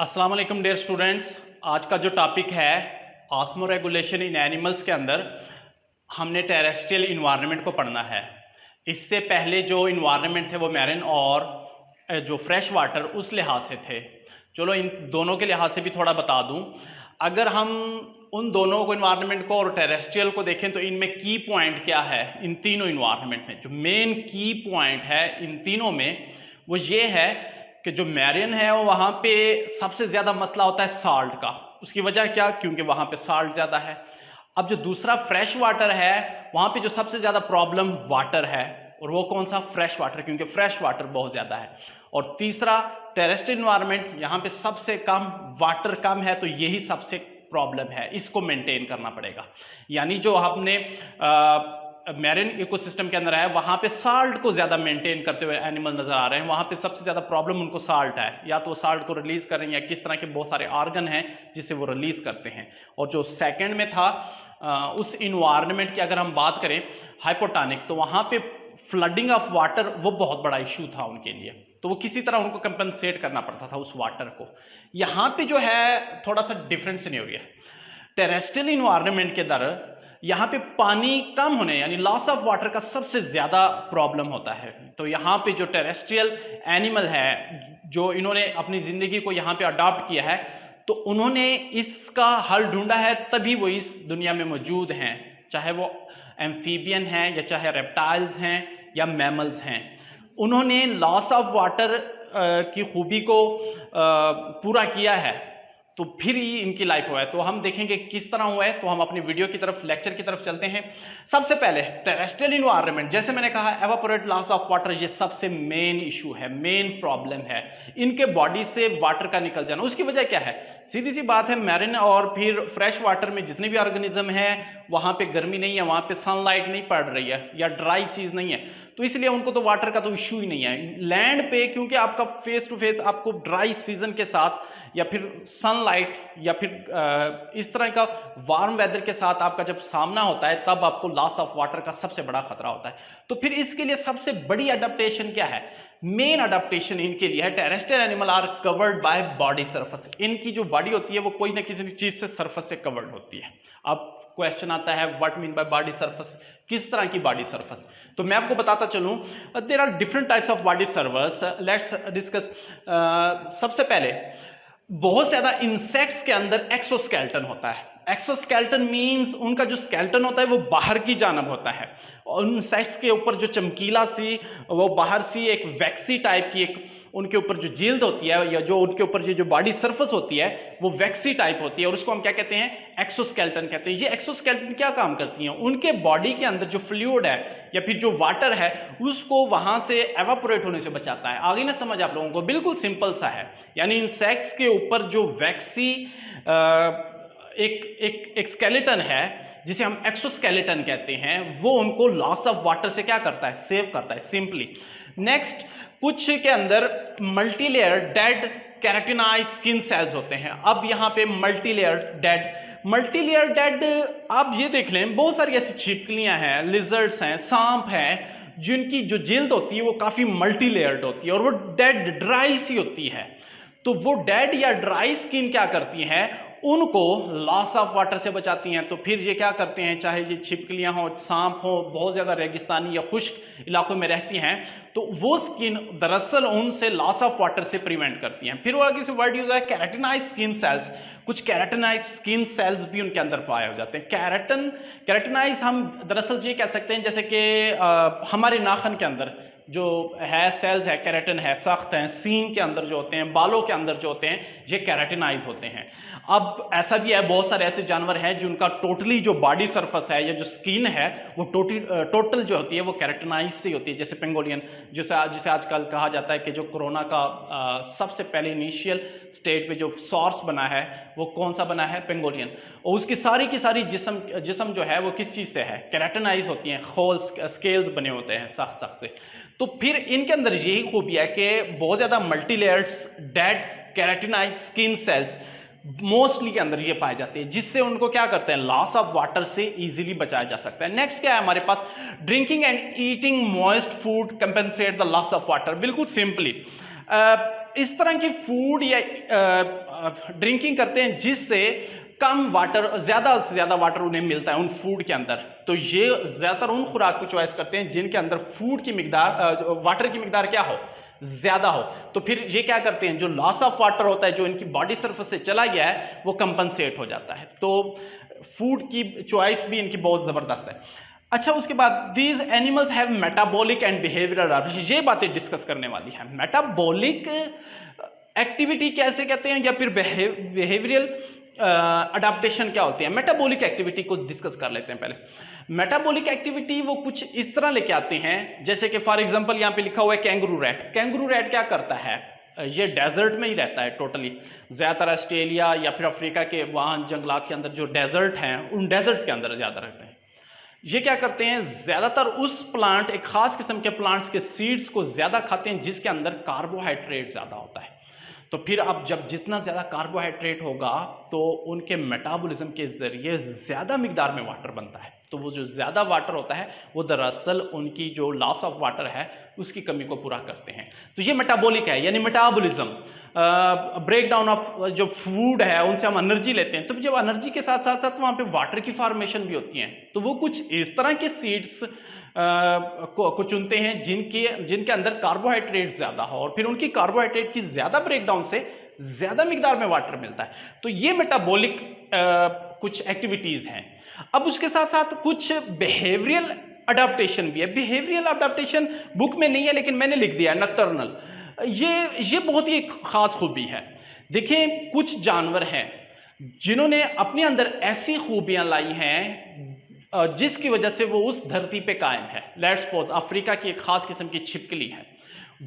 अस्सलाम वालेकुम dear students. आज का जो टॉपिक है ऑस्मोरेगुलेशन इन एनिमल्स के अंदर हमने टेरेस्ट्रियल इन्वायरमेंट को पढ़ना है। इससे पहले जो इन्वायरमेंट थे वो मैरिन और जो फ्रेश वाटर उस लिहाज से थे। चलो इन दोनों के लिहाज से भी थोड़ा बता दूं। अगर हम उन दोनों को इन्वायरमेंट को और टेरेस्ट्रियल को देखें तो इनमें की पॉइंट क्या है। इन तीनों इन्वायरमेंट में जो मेन की पॉइंट है इन तीनों में वो ये है कि जो मैरिन है वो वहाँ पे सबसे ज़्यादा मसला होता है साल्ट का। उसकी वजह क्या? क्योंकि वहाँ पे साल्ट ज़्यादा है। अब जो दूसरा फ्रेश वाटर है वहाँ पे जो सबसे ज़्यादा प्रॉब्लम वाटर है, और वो कौन सा? फ्रेश वाटर, क्योंकि फ्रेश वाटर बहुत ज़्यादा है। और तीसरा टेरेस्ट्रियल इन्वायरमेंट, यहाँ पे सबसे कम वाटर कम है, तो यही सबसे प्रॉब्लम है, इसको मेंटेन करना पड़ेगा। यानी जो आपने मैरिन इकोसिस्टम के अंदर है वहाँ पे साल्ट को ज़्यादा मेंटेन करते हुए एनिमल नज़र आ रहे हैं। वहाँ पे सबसे ज़्यादा प्रॉब्लम उनको साल्ट है, या तो साल्ट को रिलीज़ कर रहे हैं या किस तरह के बहुत सारे ऑर्गन हैं जिससे वो रिलीज़ करते हैं। और जो सेकंड में था उस इन्वायरमेंट की अगर हम बात करें हाइपोटोनिक, तो वहाँ पे फ्लडिंग ऑफ वाटर वो बहुत बड़ा इशू था उनके लिए, तो वो किसी तरह उनको कंपनसेट करना पड़ता था उस वाटर को। यहाँ पे जो है थोड़ा सा डिफरेंस नहीं हो रही है। टेरेस्ट्रियल इन्वायरमेंट के दर यहाँ पे पानी कम होने यानी लॉस ऑफ वाटर का सबसे ज़्यादा प्रॉब्लम होता है। तो यहाँ पे जो टेरेस्ट्रियल एनिमल है जो इन्होंने अपनी ज़िंदगी को यहाँ पे अडॉप्ट किया है, तो उन्होंने इसका हल ढूंढा है, तभी वो इस दुनिया में मौजूद हैं। चाहे वो एम्फीबियन हैं या चाहे रेप्टाइल्स हैं या मैमल्स हैं, उन्होंने लॉस ऑफ वाटर की खूबी को पूरा किया है, तो फिर ही इनकी लाइफ हुआ है। तो हम देखेंगे किस तरह हुआ है। तो हम अपनी वीडियो की तरफ, लेक्चर की तरफ चलते हैं। सबसे पहले टेरेस्ट्रियल इन्वायरमेंट, जैसे मैंने कहा एवापोरेट लॉस ऑफ वाटर, ये सबसे मेन इशू है, मेन प्रॉब्लम है इनके बॉडी से वाटर का निकल जाना। उसकी वजह क्या है? सीधी सी बात है, मैरिन और फिर फ्रेश वाटर में जितने भी ऑर्गेनिज्म हैं वहाँ पे गर्मी नहीं है, वहाँ पे सनलाइट नहीं पड़ रही है या ड्राई चीज़ नहीं है, तो इसलिए उनको तो वाटर का तो इशू ही नहीं है। लैंड पे क्योंकि आपका फेस टू फेस आपको ड्राई सीजन के साथ या फिर सनलाइट या फिर इस तरह का वार्म वेदर के साथ आपका जब सामना होता है, तब आपको लॉस ऑफ वाटर का सबसे बड़ा खतरा होता है। तो फिर इसके लिए सबसे बड़ी अडेप्टेशन क्या है? मेन अडेप्टेशन इनके लिए है, terrestrial animal are covered by body surface. इनकी जो बॉडी होती है वो कोई ना किसी चीज से सरफेस से कवर्ड होती है। अब क्वेश्चन आता है what mean by body surface, किस तरह की बॉडी सरफेस? तो मैं आपको बताता चलूं, there are different types of body surface, let's discuss. सबसे पहले बहुत ज़्यादा इंसेक्ट्स के अंदर एक्सोस्केलेटन होता है। एक्सोस्केलेटन मींस उनका जो स्केलेटन होता है वो बाहर की जानब होता है, और उन इंसेक्ट्स के ऊपर जो चमकीला सी वो बाहर सी एक वैक्सी टाइप की एक उनके ऊपर जो जिल्द होती है, या जो उनके ऊपर जो बॉडी सरफेस होती है वो वैक्सी टाइप होती है, और उसको हम क्या कहते हैं? एक्सोस्केलेटन कहते हैं। ये एक्सोस्केलेटन क्या काम करती हैं? उनके बॉडी के अंदर जो फ्लूइड है या फिर जो वाटर है उसको वहां से एवापोरेट होने से बचाता है। आगे ना समझ आप लोगों को? बिल्कुल सिंपल सा है। यानी इंसेक्ट्स के ऊपर जो वैक्सी एक स्केलेटन है जिसे हम एक्सोस्केलेटन कहते हैं, वो उनको लॉस ऑफ वाटर से क्या करता है? सेव करता है, सिंपली। नेक्स्ट, कुछ के अंदर मल्टीलेयर डेड केराटिनाइज स्किन सेल्स होते हैं। अब यहाँ पे मल्टीलेयर डेड आप ये देख लें, बहुत सारी ऐसी छिपकलियां हैं, लिजर्ड्स हैं, सांप हैं, जिनकी जो जिल्द होती है वो काफी मल्टीलेयर्ड होती है और वो डेड ड्राई सी होती है। तो वो डेड या ड्राई स्किन क्या करती हैं? उनको लॉस ऑफ वाटर से बचाती हैं। तो फिर ये क्या करते हैं, चाहे ये छिपकलियां हो, सांप हो, बहुत ज़्यादा रेगिस्तानी या खुश्क इलाकों में रहती हैं, तो वो स्किन दरअसल उनसे लॉस ऑफ वाटर से प्रिवेंट करती हैं। फिर वो आगे से वर्ड यूज है कैराटिनाइज स्किन सेल्स। कुछ कैराटिनाइज स्किन सेल्स भी उनके अंदर पाए हो जाते हैं। कैराटिनाइज हम दरअसल ये कह सकते हैं जैसे कि हमारे नाखन के अंदर जो है सेल्स है, कैराटिन है, सख्त हैं, सीन के अंदर जो होते हैं, बालों के अंदर जो होते हैं, ये कैराटिनाइज होते हैं। अब ऐसा भी है, बहुत सारे ऐसे जानवर हैं जिनका टोटली जो बॉडी सरफेस है या जो स्किन है वो टोटल जो होती है वो कैराटिनाइज से होती है, जैसे पेंगोलियन, जिसे आजकल कहा जाता है कि जो कोरोना का सबसे पहले इनिशियल स्टेट पे जो सॉर्स बना है वो कौन सा बना है? पेंगोलियन। और उसकी सारी की सारी जिस्म जो है वो किस चीज़ से है? कैराटिनाइज होती हैं, होल स्केल्स बने होते हैं सख्त सख्त से। तो फिर इनके अंदर यही खूबी है कि बहुत ज़्यादा multilayers dead कैराटिनाइज skin cells mostly के अंदर ये पाए जाते हैं, जिससे उनको क्या करते हैं? लॉस ऑफ वाटर से इजीली बचाया जा सकता है। नेक्स्ट क्या है हमारे पास? Drinking and eating moist food compensate the loss of water. बिल्कुल सिंपली इस तरह की फूड या ड्रिंकिंग करते हैं जिससे कम वाटर, ज़्यादा से ज़्यादा वाटर उन्हें मिलता है उन फूड के अंदर। तो ये ज़्यादातर उन खुराक को चॉइस करते हैं जिनके अंदर फूड की मिकदार, वाटर की मिकदार क्या हो, ज़्यादा हो। तो फिर ये क्या करते हैं, जो लॉस ऑफ वाटर होता है जो इनकी बॉडी सरफेस से चला गया है वो कंपनसेट हो जाता है। तो फूड की चॉइस भी इनकी बहुत ज़बरदस्त है। अच्छा, उसके बाद these animals have metabolic and behavioural adaptation, ये बातें डिस्कस करने वाली हैं। मेटाबॉलिक एक्टिविटी कैसे कहते हैं या फिर बिहेवियरल अडाप्टेशन क्या होती है। मेटाबॉलिक एक्टिविटी को डिस्कस कर लेते हैं पहले। मेटाबॉलिक एक्टिविटी वो कुछ इस तरह लेके आते हैं जैसे कि फॉर एग्जांपल यहाँ पे लिखा हुआ है कैंगरू रैट। कैंगरू रैट क्या करता है, ये डेजर्ट में ही रहता है टोटली, ज़्यादातर ऑस्ट्रेलिया या फिर अफ्रीका के वहाँ जंगलात के अंदर जो डेजर्ट हैं उन डेजर्ट्स के अंदर ज़्यादा रहते हैं। ये क्या करते हैं, ज़्यादातर उस प्लांट, एक खास किस्म के प्लांट्स के सीड्स को ज़्यादा खाते हैं जिसके अंदर कार्बोहाइड्रेट ज़्यादा होता है। तो फिर अब जब जितना ज़्यादा कार्बोहाइड्रेट होगा तो उनके मेटाबॉलिज्म के ज़रिए ज़्यादा मिकदार में वाटर बनता है। तो वो जो ज़्यादा वाटर होता है वो दरअसल उनकी जो लॉस ऑफ वाटर है उसकी कमी को पूरा करते हैं। तो ये मेटाबॉलिक है, यानी मेटाबॉलिज्म, ब्रेक डाउन ऑफ जो फूड है उनसे हम एनर्जी लेते हैं। तो जब एनर्जी के साथ साथ साथ वहाँ पे वाटर की फॉर्मेशन भी होती है। तो वो कुछ इस तरह के सीड्स को चुनते हैं जिनके अंदर कार्बोहाइड्रेट ज़्यादा हो और फिर उनकी कार्बोहाइड्रेट की ज़्यादा ब्रेकडाउन से ज़्यादा मिकदार में वाटर मिलता है। तो ये मेटाबॉलिक कुछ एक्टिविटीज़ हैं। अब उसके साथ साथ कुछ बिहेवियरल अडाप्टेशन भी है। बिहेवियरल अडाप्टेशन बुक में नहीं है लेकिन मैंने लिख दिया है, नक्टर्नल। ये बहुत ही खास खूबी है। देखिए, कुछ जानवर हैं जिन्होंने अपने अंदर ऐसी खूबियां लाई हैं जिसकी वजह से वो उस धरती पे कायम है। लेट्स सपोज अफ्रीका की एक खास किस्म की छिपकली है,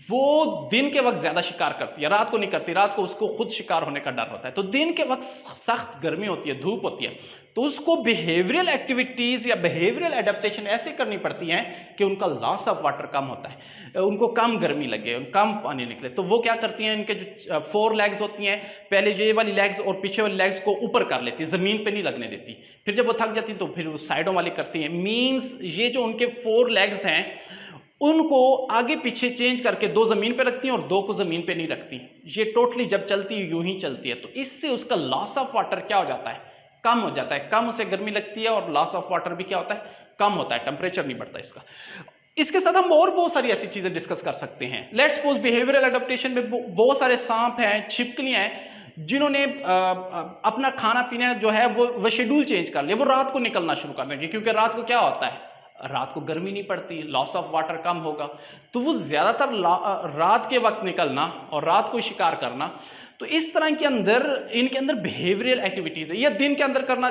वो दिन के वक्त ज्यादा शिकार करती है, रात को नहीं करती। रात को उसको खुद शिकार होने का डर होता है। तो दिन के वक्त सख्त गर्मी होती है, धूप होती है, तो उसको बिहेवियरल एक्टिविटीज या बिहेवियरल एडेप्टेशन ऐसे करनी पड़ती हैं कि उनका लॉस ऑफ वाटर कम होता है, उनको कम गर्मी लगे, कम पानी निकले। तो वो क्या करती हैं, इनके जो 4 लेग्स होती हैं, पहले ये वाली लेग्स और पीछे वाली लेग्स को ऊपर कर लेती है, जमीन पे नहीं लगने देती। फिर जब वो थक जाती तो फिर वो साइडों वाली करती हैं। मीन्स ये जो उनके 4 लेग्स हैं उनको आगे पीछे चेंज करके 2 जमीन पे रखती हैं और 2 को जमीन पे नहीं रखती। ये टोटली जब चलती है यूं ही चलती है। तो इससे उसका लॉस ऑफ वाटर क्या हो जाता है, कम हो जाता है। कम उसे गर्मी लगती है और लॉस ऑफ वाटर भी क्या होता है, कम होता है, टेम्परेचर नहीं बढ़ता इसका। इसके साथ हम और बहुत सारी ऐसी चीजें डिस्कस कर सकते हैं। लेट्स सपोज बिहेवियरल एडेप्टेशन में बहुत सारे सांप हैं, छिपकलियां हैं जिन्होंने अपना खाना पीना जो है वो शेड्यूल चेंज कर लिया। वो रात को निकलना शुरू कर देंगे क्योंकि रात को क्या होता है, रात को गर्मी नहीं पड़ती, लॉस ऑफ वाटर कम होगा। तो वो ज्यादातर रात के वक्त निकलना और रात को शिकार करना। तो इस तरह के अंदर इनके अंदर बिहेवियरल एक्टिविटीज है। या दिन के अंदर करना,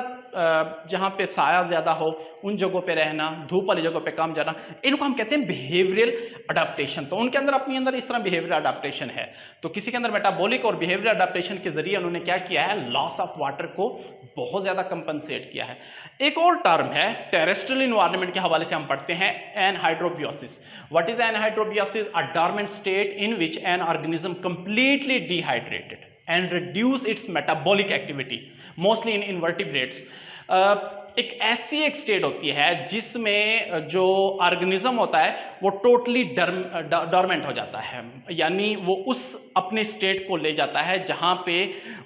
जहाँ पे साया ज्यादा हो उन जगहों पे रहना, धूप वाली जगहों पे कम जाना, इनको हम कहते हैं बिहेवियरल अडाप्टेशन। तो उनके अंदर अपने अंदर इस तरह बिहेवियरल अडाप्टेशन है। तो किसी के अंदर मेटाबॉलिक और बिहेवियरल अडाप्टेशन के जरिए उन्होंने क्या किया है, लॉस ऑफ वाटर को बहुत ज्यादा कंपनसेट किया है। एक और टर्म है टेरेस्ट्रियल इन्वायरमेंट के हवाले से हम पढ़ते हैं, anhydrobiosis. What is anhydrobiosis? A dormant state in which an organism completely dehydrated and reduce its metabolic activity mostly in invertebrates। एक ऐसी एक स्टेट होती है जिसमें जो ऑर्गेनिज्म होता है वो टोटली डॉर्मेंट हो जाता है, यानी वो उस अपने स्टेट को ले जाता है जहां पे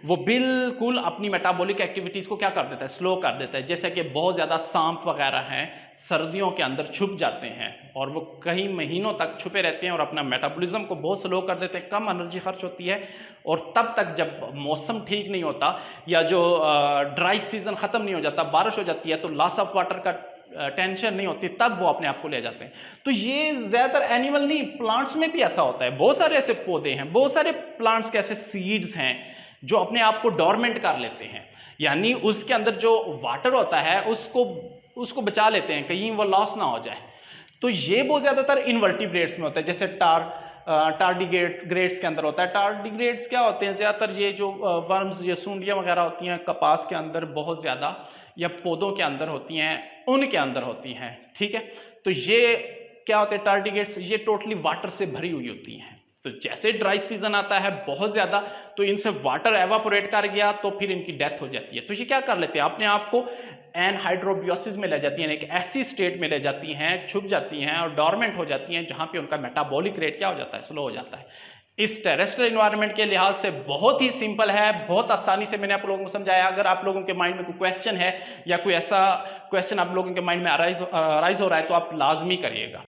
वो बिल्कुल अपनी मेटाबॉलिक एक्टिविटीज को क्या कर देता है, स्लो कर देता है। जैसे कि बहुत ज्यादा सांप वगैरह हैं सर्दियों के अंदर छुप जाते हैं और वो कई महीनों तक छुपे रहते हैं और अपना मेटाबॉलिज्म को बहुत स्लो कर देते हैं, कम एनर्जी खर्च होती है। और तब तक जब मौसम ठीक नहीं होता या जो ड्राई सीजन खत्म नहीं हो जाता, बारिश हो जाती है, तो लॉस ऑफ वाटर का टेंशन नहीं होती, तब वो अपने आप को ले जाते हैं। तो ये ज्यादातर एनिमल नहीं, प्लांट्स में भी ऐसा होता है। बहुत सारे ऐसे पौधे हैं, बहुत सारे प्लांट्स के ऐसे सीड्स हैं जो अपने आप को डोरमेंट कर लेते हैं, यानी उसके अंदर जो वाटर होता है उसको बचा लेते हैं कहीं वो लॉस ना हो जाए। तो ये बहुत ज्यादातर इनवर्टिब्रेट्स में होता है, जैसे टार्डिग्रेड्स के अंदर होता है। टार्डिग्रेड्स क्या होते हैं, ज्यादातर ये जो वर्म्स, ये सूंडियां वगैरह होती हैं कपास के अंदर बहुत ज्यादा, या पौधों के अंदर होती हैं, उनके अंदर होती हैं, ठीक है। तो ये क्या होते हैं टार्डिग्रेड्स, ये टोटली वाटर से भरी हुई होती हैं। तो जैसे ड्राई सीजन आता है बहुत ज्यादा, तो इनसे वाटर एवापोरेट कर गया तो फिर इनकी डेथ हो जाती है। तो ये क्या कर लेते हैं, अपने आप को एनहाइड्रोबियोसिस में ले जाती हैं, एक ऐसी स्टेट में ले जाती हैं, छुप जाती हैं और डोरमेंट हो जाती हैं जहां पे उनका मेटाबॉलिक रेट क्या हो जाता है, स्लो हो जाता है। इस टेरेस्ट्रियल इन्वायरमेंट के लिहाज से बहुत ही सिंपल है, बहुत आसानी से मैंने आप लोगों को समझाया। अगर आप लोगों के माइंड में कोई क्वेश्चन है या कोई ऐसा क्वेश्चन आप लोगों के माइंड में अराइज हो रहा है तो आप लाजमी करिएगा।